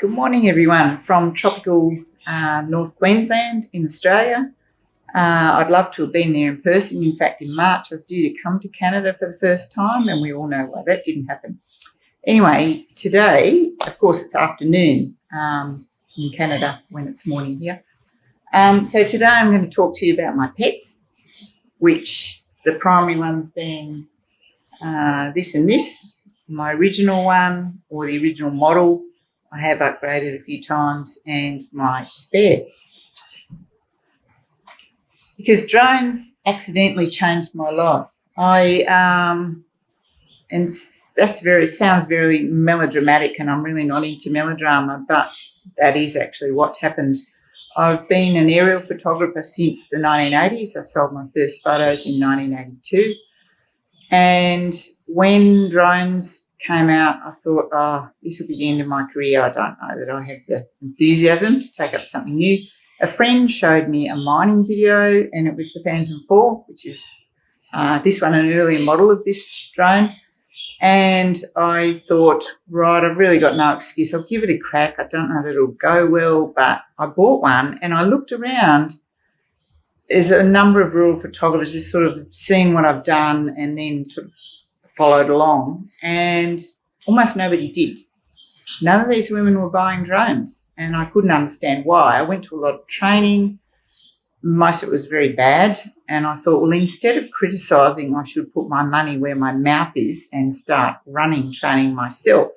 Good morning, everyone, from tropical North Queensland in Australia. I'd love to have been there in person. In fact, in March, I was due to come to Canada for the first time, and we all know why that didn't happen. Anyway, today, of course, it's afternoon in Canada when it's morning here. So today I'm going to talk to you about my pets, which the primary ones being this and this. My original one, or the original model, I have upgraded a few times, and my spare. Because drones accidentally changed my life. And that sounds very melodramatic, and I'm really not into melodrama, but that is actually what happened. I've been an aerial photographer since the 1980s. I sold my first photos in 1982. And when drones came out, I thought, this will be the end of my career. I don't know that I have the enthusiasm to take up something new. A friend showed me a mining video, and it was the Phantom 4, which is this one, an earlier model of this drone. And I thought, right, I've really got no excuse. I'll give it a crack. I don't know that it'll go well, but I bought one, and I looked around. There's a number of rural photographers just sort of seeing what I've done and then sort of followed along, and almost nobody did. None of these women were buying drones, and I couldn't understand why. I went to a lot of training. Most of it was very bad, and I thought, well, instead of criticising, I should put my money where my mouth is and start running training myself,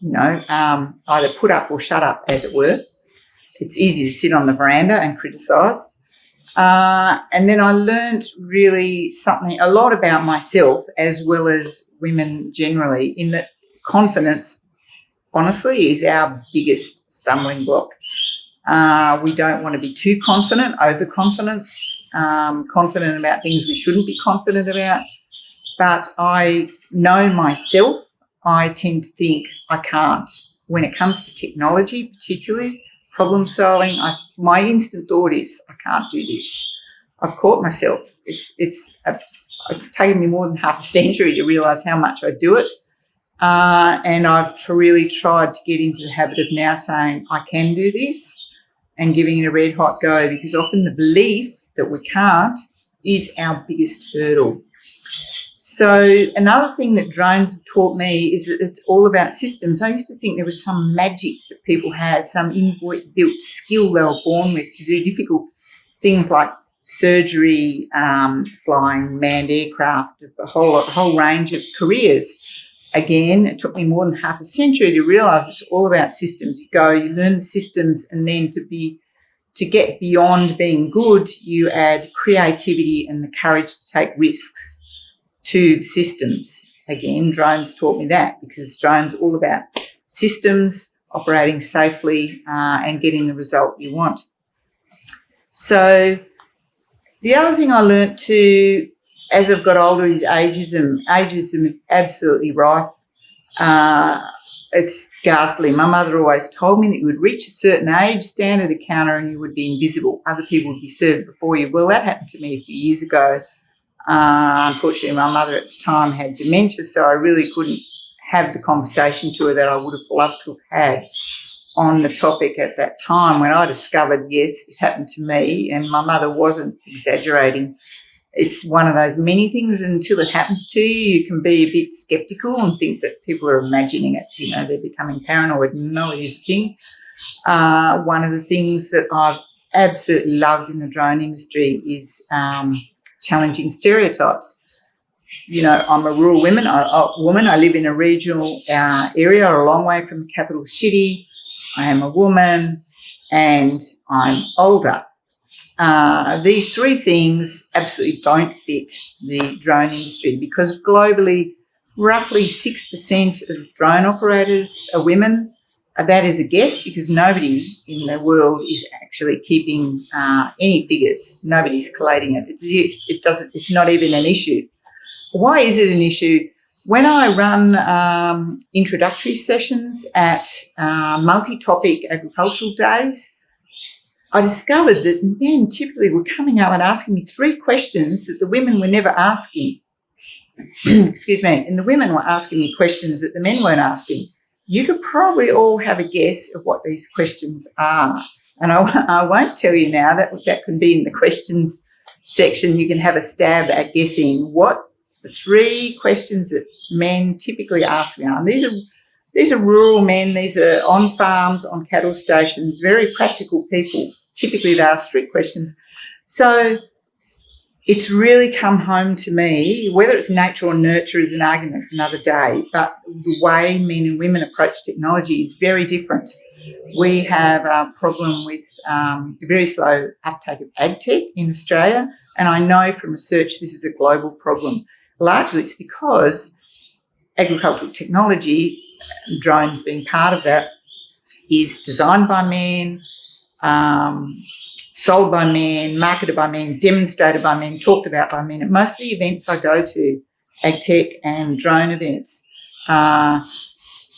either put up or shut up, as it were. It's easy to sit on the veranda and criticise. And then I learnt really a lot about myself as well as women generally, in that confidence, honestly, is our biggest stumbling block. We don't want to be too confident, overconfidence, confident about things we shouldn't be confident about. But I know myself, I tend to think I can't. When it comes to technology, particularly problem solving, my instant thought is, I can't do this. I've caught myself. It's taken me more than half a century to realise how much I do it. And I've really tried to get into the habit of now saying, I can do this, and giving it a red hot go, because often the belief that we can't is our biggest hurdle. So another thing that drones have taught me is that it's all about systems. I used to think there was some magic that people had, some inbuilt skill they were born with to do difficult things like surgery, flying manned aircraft, a whole range of careers. Again, it took me more than half a century to realise it's all about systems. You learn the systems, and then to get beyond being good, you add creativity and the courage to take risks to the systems. Again, drones taught me that, because drones are all about systems, operating safely, and getting the result you want. So the other thing I learnt too, as I've got older, is ageism. Ageism is absolutely rife. It's ghastly. My mother always told me that you would reach a certain age, stand at a counter, and you would be invisible. Other people would be served before you. Well, that happened to me a few years ago. Unfortunately, my mother at the time had dementia, so I really couldn't have the conversation to her that I would have loved to have had on the topic at that time, when I discovered, yes, it happened to me, and my mother wasn't exaggerating. It's one of those many things. Until it happens to you, you can be a bit sceptical and think that people are imagining it. They're becoming paranoid. No, it is a thing. One of the things that I've absolutely loved in the drone industry is challenging stereotypes. I'm a rural woman. I live in a regional area, a long way from the capital city. I am a woman, and I'm older. These three things absolutely don't fit the drone industry, because globally, roughly 6% of drone operators are women. That is a guess, because nobody in the world is actually keeping any figures. Nobody's collating it. It's not even an issue. Why is it an issue? When I run introductory sessions at multi-topic agricultural days, I discovered that men typically were coming up and asking me three questions that the women were never asking. Excuse me. And the women were asking me questions that the men weren't asking. you could probably all have a guess of what these questions are. And I won't tell you now, that can be in the questions section. You can have a stab at guessing what the 3 questions that men typically ask me are. And these are rural men. These are on farms, on cattle stations, very practical people. Typically, they ask 3 questions. So it's really come home to me, whether it's nature or nurture is an argument for another day, but the way men and women approach technology is very different. We have a problem with very slow uptake of ag tech in Australia, and I know from research this is a global problem. Largely it's because agricultural technology, drones being part of that, is designed by men, sold by men, marketed by men, demonstrated by men, talked about by men. At most of the events I go to, ag tech and drone events,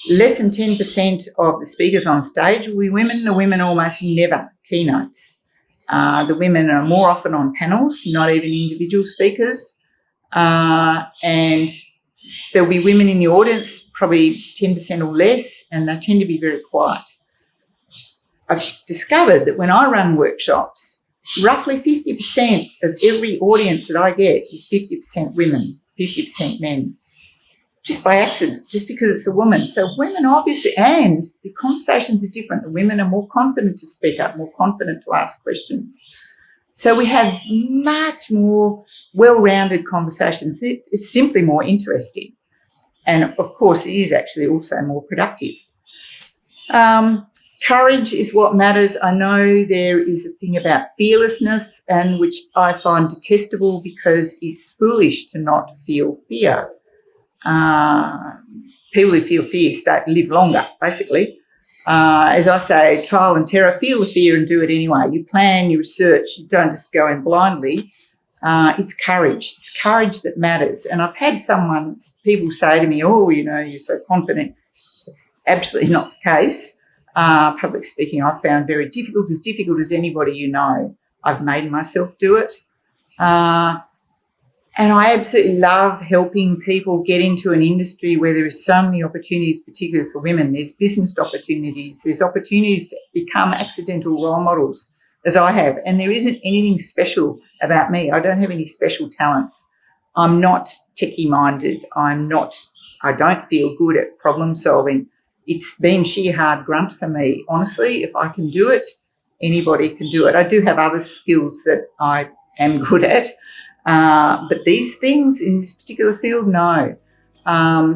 less than 10% of the speakers on stage will be women. The women almost never keynotes. The women are more often on panels, not even individual speakers. And there'll be women in the audience, probably 10% or less, and they tend to be very quiet. I've discovered that when I run workshops, roughly 50% of every audience that I get is 50% women, 50% men. Just by accident, just because it's a woman. So women obviously, and the conversations are different. The women are more confident to speak up, more confident to ask questions. So we have much more well-rounded conversations. It's simply more interesting. And of course, it is actually also more productive. Courage is what matters. I know there is a thing about fearlessness, and which I find detestable because it's foolish to not feel fear. People who feel fear live longer, basically. As I say, trial and terror, feel the fear and do it anyway. You plan, you research, you don't just go in blindly. It's courage. It's courage that matters. And I've had people say to me, oh, you're so confident. It's absolutely not the case. Public speaking I've found very difficult as anybody you know. I've made myself do it. And I absolutely love helping people get into an industry where there is so many opportunities, particularly for women. There's business opportunities. There's opportunities to become accidental role models, as I have. And there isn't anything special about me. I don't have any special talents. I'm not techie-minded. I don't feel good at problem solving. It's been sheer hard grunt for me. Honestly, if I can do it, anybody can do it. I do have other skills that I am good at. But these things in this particular field, no.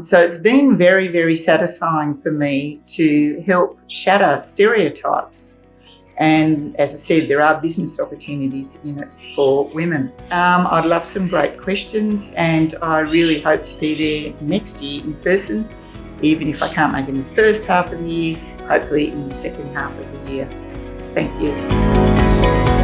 So it's been very, very satisfying for me to help shatter stereotypes. And as I said, there are business opportunities in it for women. I'd love some great questions, and I really hope to be there next year in person, even if I can't make it in the first half of the year, hopefully in the second half of the year. Thank you.